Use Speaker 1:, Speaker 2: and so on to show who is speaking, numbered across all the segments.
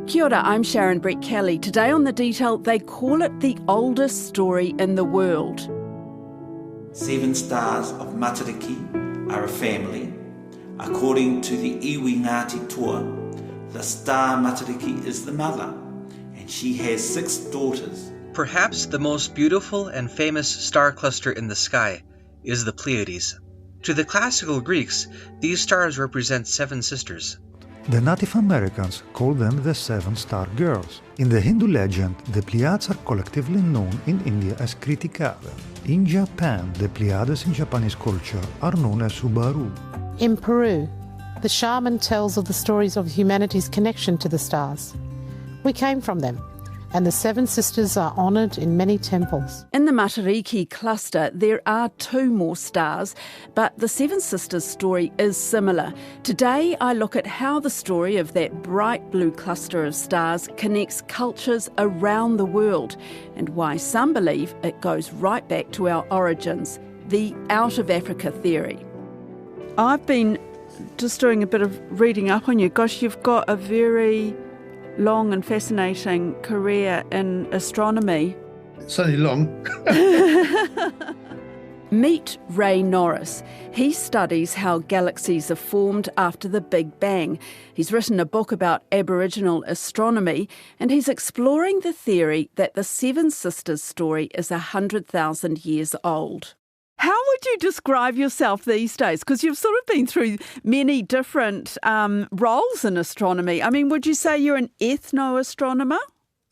Speaker 1: Kia ora, I'm Sharon Brett Kelly. Today on The Detail, they call it the oldest story in the world.
Speaker 2: 7 stars of Matariki are a family. According to the iwi Ngāti tour, the star Matariki is the mother, and she has 6 daughters.
Speaker 3: Perhaps the most beautiful and famous star cluster in the sky is the Pleiades. To the classical Greeks, these stars represent 7 sisters.
Speaker 4: The Native Americans call them the 7 star girls. In the Hindu legend, the Pleiades are collectively known in India as Kritikave. In Japan, the Pleiades in Japanese culture are known as Subaru.
Speaker 5: In Peru, the shaman tells of the stories of humanity's connection to the stars. We came from them, and the 7 sisters are honoured in many temples.
Speaker 1: In the Matariki cluster, there are 2 more stars, but the 7 sisters story is similar. Today, I look at how the story of that bright blue cluster of stars connects cultures around the world, and why some believe it goes right back to our origins, the out of Africa theory. I've been just doing a bit of reading up on you. Gosh, you've got a very long and fascinating career in astronomy.
Speaker 6: It's only long.
Speaker 1: Meet Ray Norris. He studies how galaxies are formed after the Big Bang. He's written a book about Aboriginal astronomy, and he's exploring the theory that the 7 sisters story is 100,000 years old. How would you describe yourself these days? Because you've sort of been through many different roles in astronomy. I mean, would you say you're an ethno-astronomer?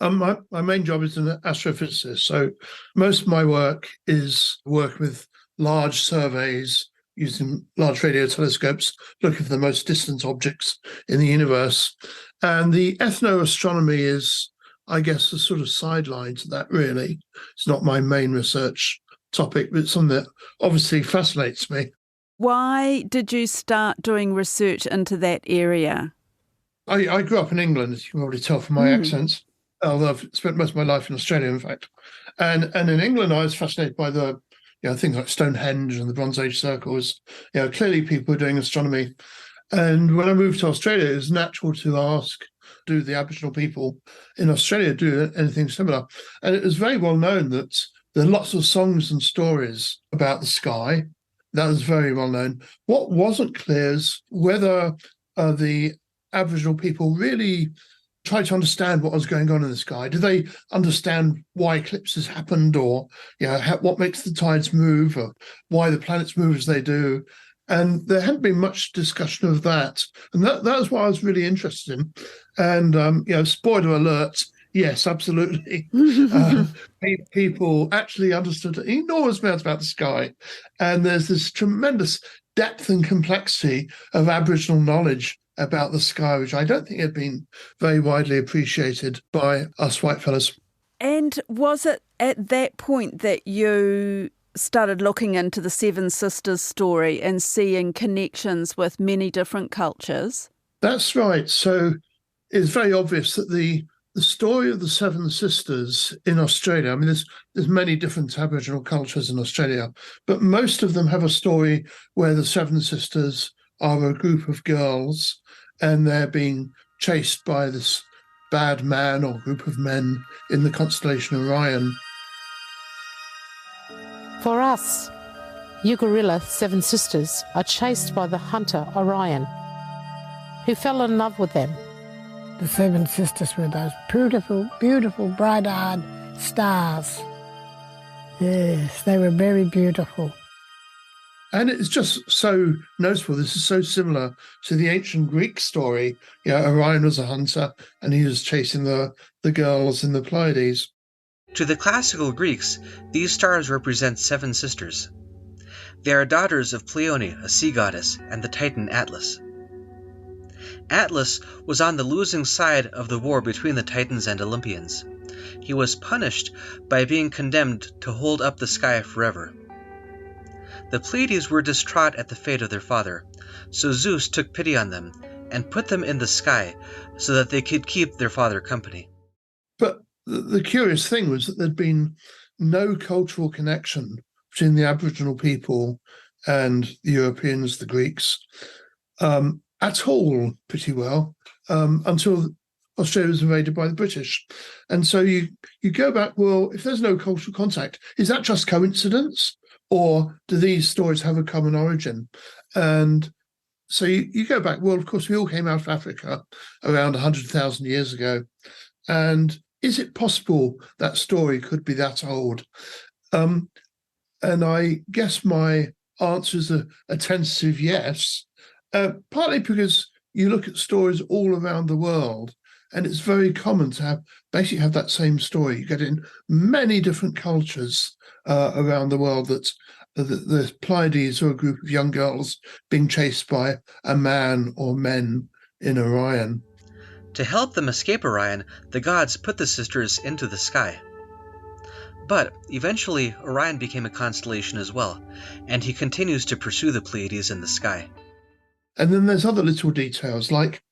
Speaker 6: My main job is an astrophysicist. So most of my work is work with large surveys using large radio telescopes, looking for the most distant objects in the universe. And the ethno-astronomy is, I guess, a sort of sideline to that, really. It's not my main research topic, but it's something that obviously fascinates me.
Speaker 1: Why did you start doing research into that area?
Speaker 6: I grew up in England, as you can probably tell from my accents, although I've spent most of my life in Australia, in fact. And in England, I was fascinated by the things like Stonehenge and the Bronze Age circles. Clearly people were doing astronomy. And when I moved to Australia, it was natural to ask, do the Aboriginal people in Australia do anything similar? And it was very well known that there are lots of songs and stories about the sky. That was very well known. What wasn't clear is whether the Aboriginal people really tried to understand what was going on in the sky. Do they understand why eclipses happened, or what makes the tides move, or why the planets move as they do? And there hadn't been much discussion of that. And that was what I was really interested in. And, spoiler alert, yes, absolutely. People actually understood enormous amounts about the sky. And there's this tremendous depth and complexity of Aboriginal knowledge about the sky, which I don't think had been very widely appreciated by us whitefellas.
Speaker 1: And was it at that point that you started looking into the 7 sisters story and seeing connections with many different cultures? That's
Speaker 6: right. So it's very obvious that the story of the 7 sisters in Australia, I mean, there's many different Aboriginal cultures in Australia, but most of them have a story where the 7 sisters are a group of girls and they're being chased by this bad man or group of men in the constellation Orion.
Speaker 5: For us, Ugarilla 7 sisters are chased by the hunter Orion, who fell in love with them.
Speaker 7: The 7 sisters were those beautiful, beautiful, bright-eyed stars. Yes, they were very beautiful.
Speaker 6: And it's just so noticeable. This is so similar to the ancient Greek story. Orion was a hunter and he was chasing the girls in the Pleiades.
Speaker 3: To the classical Greeks, these stars represent 7 sisters. They are daughters of Pleione, a sea goddess, and the Titan Atlas. Atlas was on the losing side of the war between the Titans and Olympians. He was punished by being condemned to hold up the sky forever. The Pleiades were distraught at the fate of their father, so Zeus took pity on them and put them in the sky so that they could keep their father company.
Speaker 6: But the curious thing was that there'd been no cultural connection between the Aboriginal people and the Europeans, the Greeks, at all, pretty well, until Australia was invaded by the British. And so you go back, well, if there's no cultural contact, is that just coincidence? Or do these stories have a common origin? And so you go back, well, of course, we all came out of Africa around 100,000 years ago. And is it possible that story could be that old? And I guess my answer is a tentative yes, partly because you look at stories all around the world, and it's very common to basically have that same story. You get in many different cultures around the world that the Pleiades are a group of young girls being chased by a man or men in Orion.
Speaker 3: To help them escape Orion, the gods put the sisters into the sky. But eventually, Orion became a constellation as well, and he continues to pursue the Pleiades in the sky.
Speaker 6: And then there's other little details, like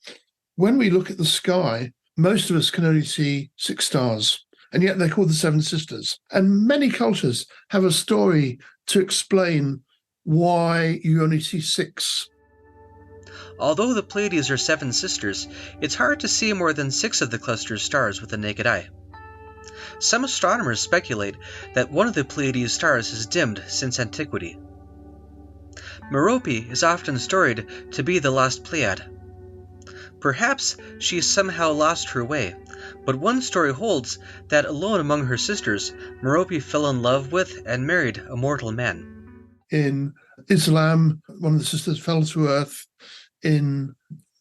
Speaker 6: when we look at the sky, most of us can only see 6 stars, and yet they're called the Seven Sisters. And many cultures have a story to explain why you only see 6.
Speaker 3: Although the Pleiades are 7 sisters, it's hard to see more than 6 of the cluster's stars with the naked eye. Some astronomers speculate that one of the Pleiades stars has dimmed since antiquity. Merope is often storied to be the lost Pleiad. Perhaps she somehow lost her way, but one story holds that alone among her sisters, Merope fell in love with and married a mortal man.
Speaker 6: In Islam, one of the sisters fell to earth. In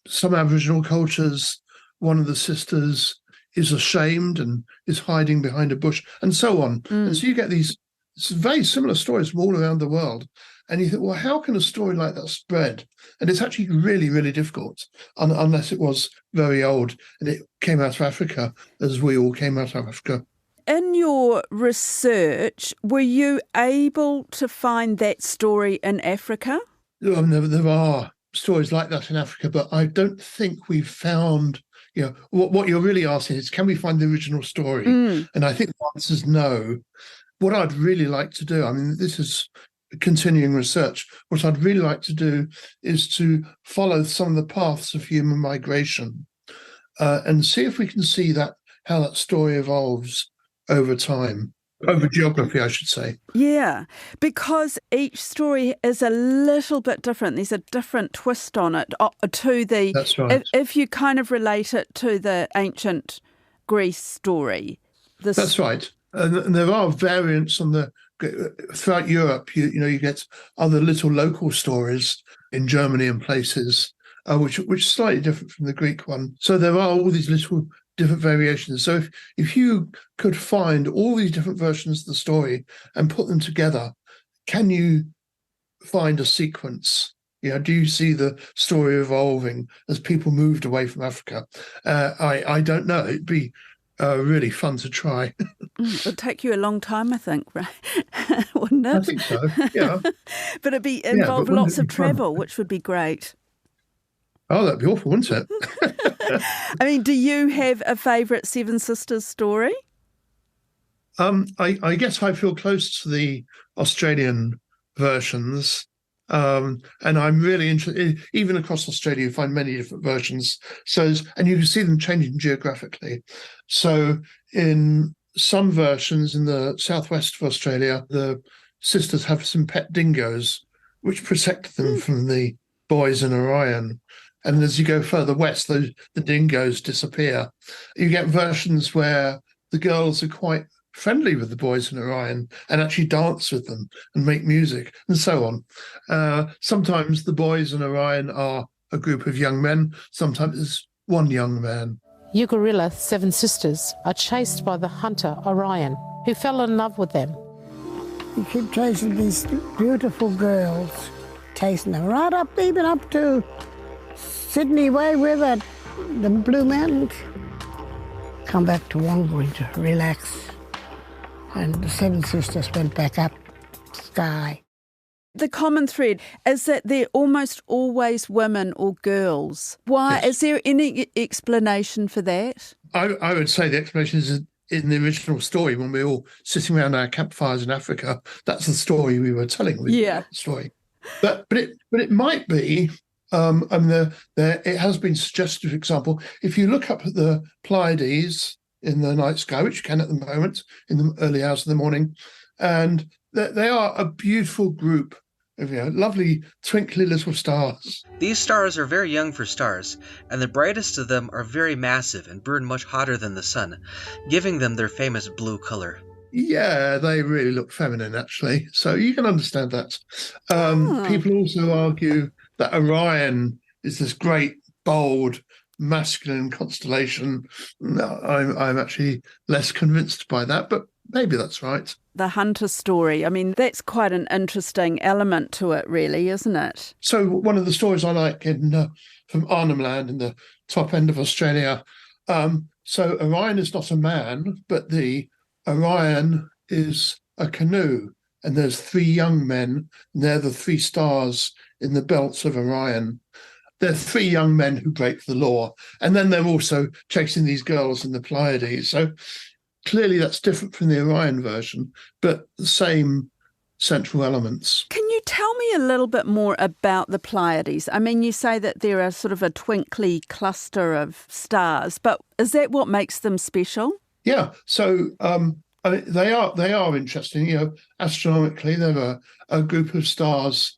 Speaker 6: some Aboriginal cultures, one of the sisters is ashamed and is hiding behind a bush, and so on. And so you get these very similar stories from all around the world. And you think, well, how can a story like that spread? And it's actually really, really difficult, unless it was very old and it came out of Africa, as we all came out of Africa.
Speaker 1: In your research, were you able to find that story in Africa?
Speaker 6: There are stories like that in Africa, but I don't think we've found, what you're really asking is, can we find the original story? And I think the answer is no. What I'd really like to do, this is continuing research, what I'd really like to do is to follow some of the paths of human migration and see if we can see how that story evolves over time. Over geography, I should say.
Speaker 1: Yeah, because each story is a little bit different. There's a different twist on it to the...
Speaker 6: That's right.
Speaker 1: If you kind of relate it to the ancient Greece story.
Speaker 6: That's right. And there are variants throughout Europe. You get other little local stories in Germany and places, which are slightly different from the Greek one. So there are all these little different variations. So if you could find all these different versions of the story and put them together, can you find a sequence? Do you see the story evolving as people moved away from Africa? I don't know. It'd be really fun to try.
Speaker 1: It would take you a long time, I think, right? Wouldn't it?
Speaker 6: I think so, yeah.
Speaker 1: But it'd involve lots of travel, which would be great.
Speaker 6: Oh, that'd be awful, wouldn't it?
Speaker 1: Do you have a favourite Seven Sisters story?
Speaker 6: I guess I feel close to the Australian versions. And I'm really interested, even across Australia, you find many different versions. And you can see them changing geographically. So in some versions in the southwest of Australia, the sisters have some pet dingoes, which protect them from the boys in Orion. And as you go further west, the dingoes disappear. You get versions where the girls are quite friendly with the boys in Orion and actually dance with them and make music and so on. Sometimes the boys in Orion are a group of young men. Sometimes it's one young man.
Speaker 5: Ugarilla 7 sisters are chased by the hunter Orion, who fell in love with them.
Speaker 7: You keep chasing these beautiful girls, chasing them right up, even up to Sydney way with the Blue Mountains. Come back to Wangwin to relax. And the 7 sisters went back up sky.
Speaker 1: The common thread is that they're almost always women or girls. Why?
Speaker 6: Yes.
Speaker 1: Is there any explanation for that?
Speaker 6: I would say the explanation is in the original story when we were all sitting around our campfires in Africa. That's the story we were telling with that story. But it might be It has been suggested, for example, if you look up at the Pleiades in the night sky, which you can at the moment in the early hours of the morning, and they are a beautiful group of lovely twinkly little stars.
Speaker 3: These stars are very young for stars, and the brightest of them are very massive and burn much hotter than the sun, giving them their famous blue color.
Speaker 6: Yeah, they really look feminine, actually. So you can understand that. People also argue that Orion is this great, bold, masculine constellation. No, I'm actually less convinced by that, but maybe that's right.
Speaker 1: The hunter story, I mean, that's quite an interesting element to it, really, isn't it?
Speaker 6: So one of the stories I like from Arnhem Land in the top end of Australia. So Orion is not a man, but the Orion is a canoe, and there's 3 young men, and they're the 3 stars in the belts of Orion. They're 3 young men who break the law, and then they're also chasing these girls in the Pleiades. So clearly that's different from the Orion version, but the same central elements.
Speaker 1: Can you tell me a little bit more about the Pleiades? I mean, you say that they're a sort of a twinkly cluster of stars, but is that what makes them special?
Speaker 6: Yeah, so I mean, they are interesting. Astronomically, they're a group of stars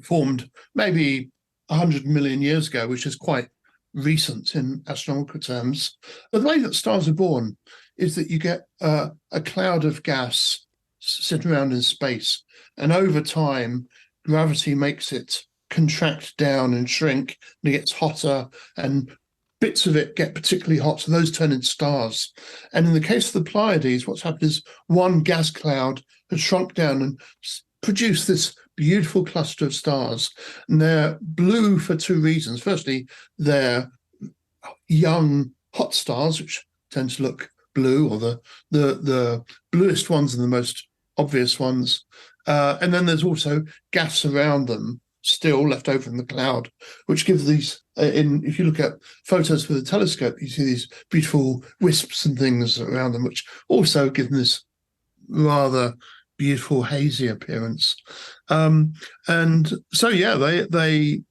Speaker 6: formed maybe 100 million years ago, which is quite recent in astronomical terms. The way that stars are born is that you get a cloud of gas sitting around in space, and over time, gravity makes it contract down and shrink, and it gets hotter, and bits of it get particularly hot, so those turn into stars. And in the case of the Pleiades, what's happened is one gas cloud has shrunk down and produced this beautiful cluster of stars. And they're blue for 2 reasons. Firstly, they're young, hot stars, which tend to look blue, or the bluest ones are the most obvious ones. And then there's also gas around them still left over in the cloud, which gives these, if you look at photos with a telescope, you see these beautiful wisps and things around them, which also give them this rather beautiful hazy appearance. And so, yeah, they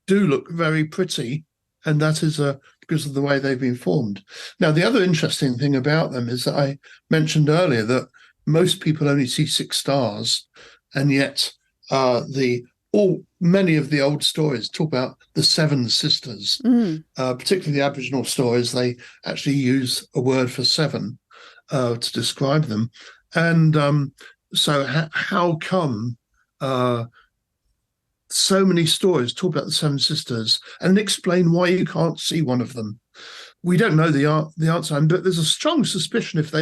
Speaker 6: do look very pretty, and that is because of the way they've been formed. Now, the other interesting thing about them is that I mentioned earlier that most people only see 6 stars, and yet many of the old stories talk about the 7 sisters, particularly the Aboriginal stories. They actually use a word for 7 to describe them. And so how come so many stories talk about the 7 sisters and explain why you can't see one of them? We don't know the answer, but there's a strong suspicion if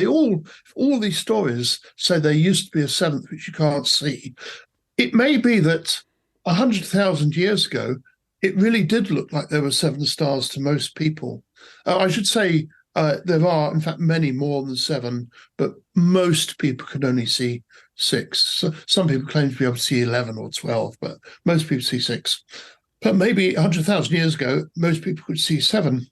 Speaker 6: all these stories say there used to be a 7th which you can't see, it may be that 100,000 years ago, it really did look like there were 7 stars to most people. I should say there are, in fact, many more than 7, but most people could only see 6. So some people claim to be able to see 11 or 12, but most people see 6. But maybe 100,000 years ago, most people could see 7.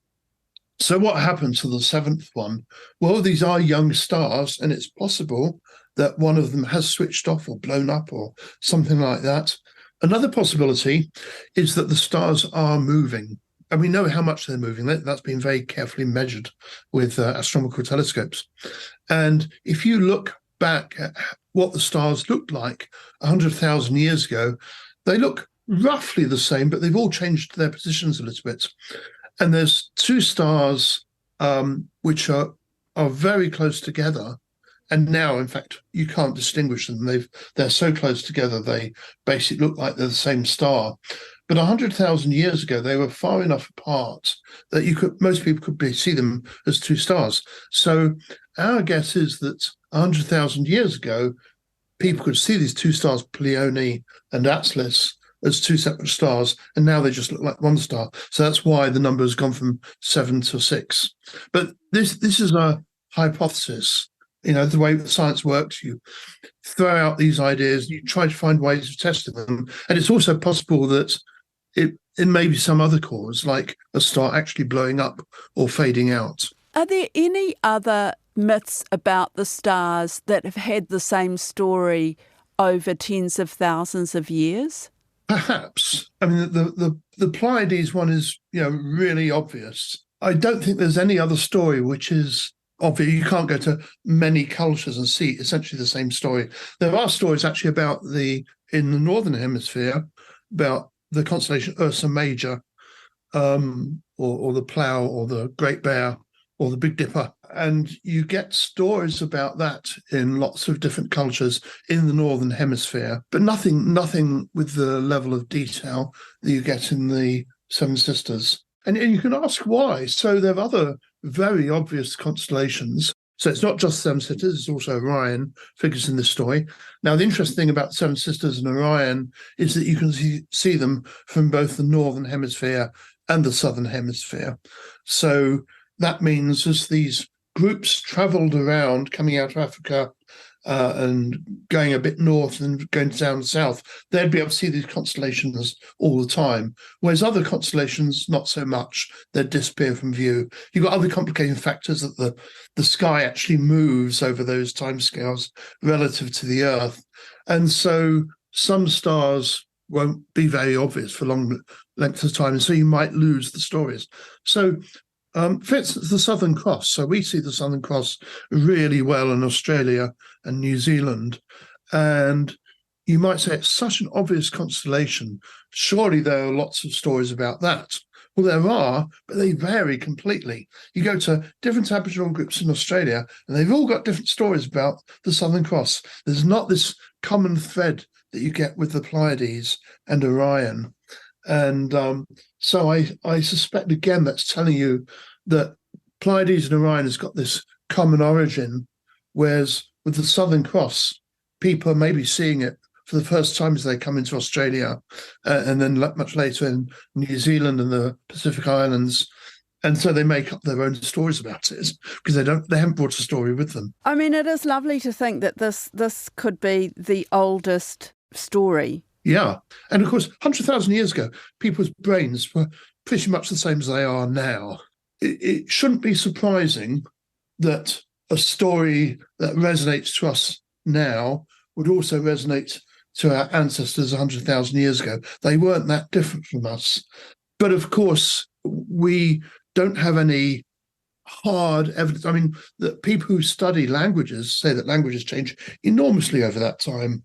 Speaker 6: So what happened to the 7th one? Well, these are young stars, and it's possible that one of them has switched off or blown up or something like that. Another possibility is that the stars are moving, and we know how much they're moving. That's been very carefully measured with astronomical telescopes. And if you look back at what the stars looked like 100,000 years ago, they look roughly the same, but they've all changed their positions a little bit. And there's 2 stars which are very close together. And now, in fact, you can't distinguish them. They're so close together, they basically look like they're the same star. But 100,000 years ago, they were far enough apart that most people could see them as 2 stars. So our guess is that 100,000 years ago, people could see these 2 stars, Pleione and Atlas, as 2 separate stars, and now they just look like 1 star. So that's why the number has gone from 7 to 6. But this is a hypothesis. The way that science works, you throw out these ideas, you try to find ways of testing them. And it's also possible that it may be some other cause, like a star actually blowing up or fading out.
Speaker 1: Are there any other myths about the stars that have had the same story over tens of thousands of years?
Speaker 6: Perhaps. I mean, the Pleiades one is, really obvious. I don't think there's any other story which is obvious. You can't go to many cultures and see essentially the same story. There are stories actually in the northern hemisphere, about the constellation Ursa Major, or the Plough, or the Great Bear, or the Big Dipper. And you get stories about that in lots of different cultures in the Northern Hemisphere, but nothing with the level of detail that you get in the Seven Sisters. And you can ask why. So there are other very obvious constellations. So it's not just Seven Sisters, it's also Orion figures in this story. Now, the interesting thing about Seven Sisters and Orion is that you can see them from both the Northern Hemisphere and the Southern Hemisphere. So that means as these groups travelled around, coming out of Africa and going a bit north and going down south, they'd be able to see these constellations all the time. Whereas other constellations, not so much. They'd disappear from view. You've got other complicating factors, that the sky actually moves over those timescales relative to the Earth. And so some stars won't be very obvious for long lengths of time, and so you might lose the stories. So for instance, the Southern Cross. So we see the Southern Cross really well in Australia and New Zealand. And you might say it's such an obvious constellation. Surely there are lots of stories about that. Well, there are, but they vary completely. You go to different Aboriginal groups in Australia, and they've all got different stories about the Southern Cross. There's not this common thread that you get with the Pleiades and Orion. And so I suspect, again, that's telling you that Pleiades and Orion has got this common origin, whereas with the Southern Cross, people are maybe seeing it for the first time as they come into Australia, and then much later in New Zealand and the Pacific Islands. And so they make up their own stories about it because they haven't brought a story with them.
Speaker 1: I mean, it is lovely to think that this could be the oldest story.
Speaker 6: Yeah. And of course, 100,000 years ago, people's brains were pretty much the same as they are now. It shouldn't be surprising that a story that resonates to us now would also resonate to our ancestors 100,000 years ago. They weren't that different from us. But of course, we don't have any hard evidence. I mean, that people who study languages say that languages change enormously over that time.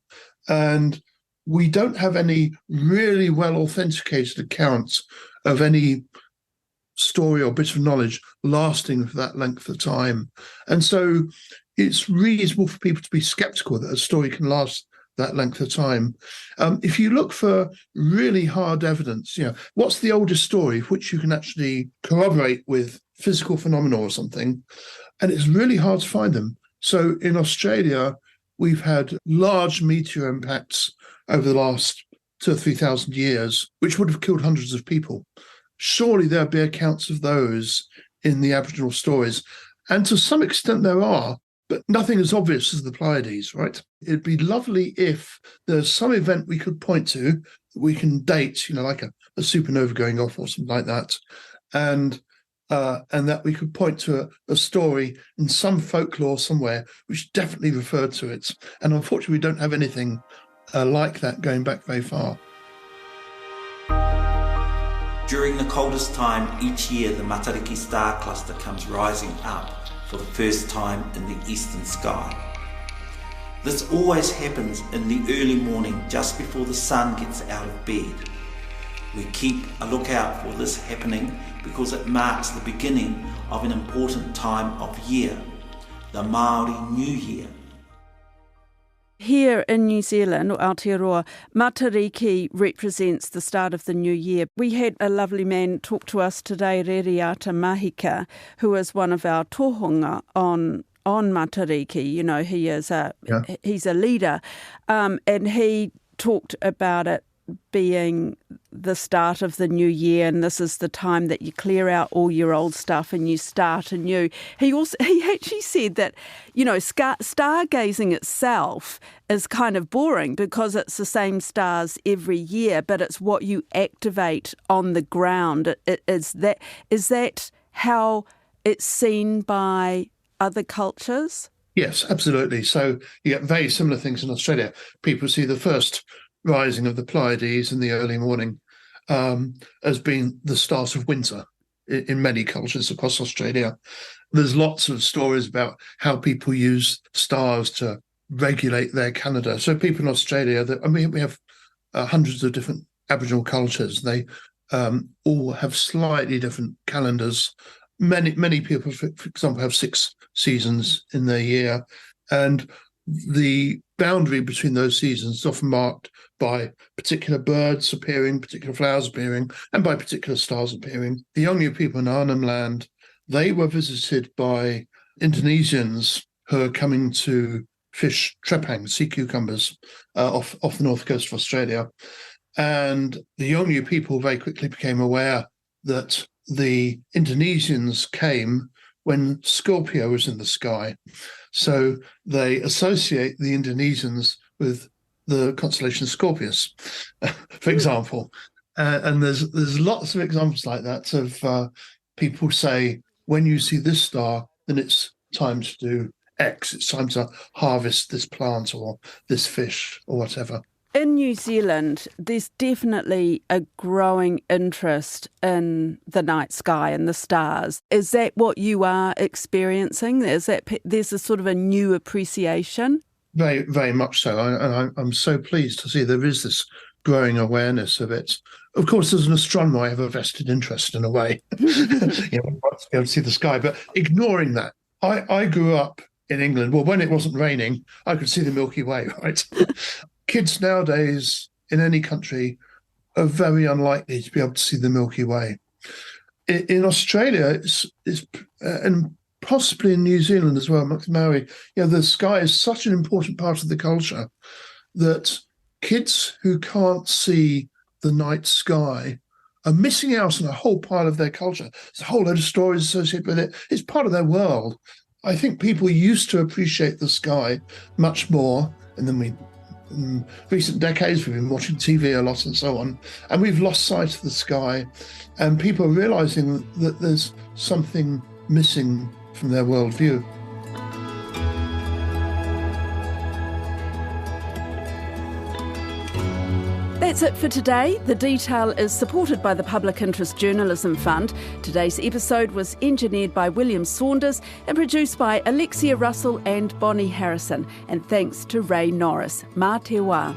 Speaker 6: And we don't have any really well authenticated accounts of any story or bit of knowledge lasting for that length of time. And so it's reasonable for people to be skeptical that a story can last that length of time. If you look for really hard evidence, what's the oldest story which you can actually corroborate with physical phenomena or something, and it's really hard to find them. So in Australia, we've had large meteor impacts over the last 2,000 or 3,000 years, which would have killed hundreds of people. Surely there'd be accounts of those in the Aboriginal stories. And to some extent there are, but nothing as obvious as the Pleiades, right? It'd be lovely if there's some event we could point to that we can date, like a supernova going off or something like that, and that we could point to a story in some folklore somewhere which definitely referred to it. And unfortunately, we don't have anything like that going back very far.
Speaker 2: During the coldest time each year, the Matariki star cluster comes rising up for the first time in the eastern sky. This always happens in the early morning, just before the sun gets out of bed. We keep a lookout for this happening because it marks the beginning of an important time of year, the Māori New Year.
Speaker 1: Here in New Zealand, or Aotearoa, Matariki represents the start of the new year. We had a lovely man talk to us today, Reriata Mahika, who is one of our tohunga on Matariki. He's a leader, and he talked about it being the start of the new year, and this is the time that you clear out all your old stuff and you start anew. He actually said that, stargazing itself is kind of boring because it's the same stars every year, but it's what you activate on the ground. Is that how it's seen by other cultures?
Speaker 6: Yes, absolutely. So you get very similar things in Australia. People see the first rising of the Pleiades in the early morning as being the start of winter in many cultures across Australia. There's lots of stories about how people use stars to regulate their calendar. So people in Australia, we have hundreds of different Aboriginal cultures. They all have slightly different calendars. Many people, for example, have 6 seasons in their year, and the boundary between those seasons is often marked by particular birds appearing, particular flowers appearing, and by particular stars appearing. The Yolngu people in Arnhem Land, they were visited by Indonesians who are coming to fish trepang, sea cucumbers, off the north coast of Australia. And the Yolngu people very quickly became aware that the Indonesians came when Scorpio was in the sky. So they associate the Indonesians with the constellation Scorpius, for example. And there's lots of examples like that of people say, when you see this star, then it's time to do X. It's time to harvest this plant or this fish or whatever.
Speaker 1: In New Zealand, there's definitely a growing interest in the night sky and the stars. Is that what you are experiencing? There's a sort of a new appreciation?
Speaker 6: Very, very much so. And I'm so pleased to see there is this growing awareness of it. Of course, as an astronomer, I have a vested interest in a way. I want to be able to see the sky. But ignoring that, I grew up in England. Well, when it wasn't raining, I could see the Milky Way, right? Kids nowadays in any country are very unlikely to be able to see the Milky Way. In Australia, and possibly in New Zealand as well, Maori, the sky is such an important part of the culture that kids who can't see the night sky are missing out on a whole part of their culture. There's a whole load of stories associated with it. It's part of their world. I think people used to appreciate the sky much more, and then in recent decades, we've been watching TV a lot and so on, and we've lost sight of the sky, and people are realizing that there's something missing from their worldview.
Speaker 1: That's it for today. The Detail is supported by the Public Interest Journalism Fund. Today's episode was engineered by William Saunders and produced by Alexia Russell and Bonnie Harrison. And thanks to Ray Norris. Mā te wā.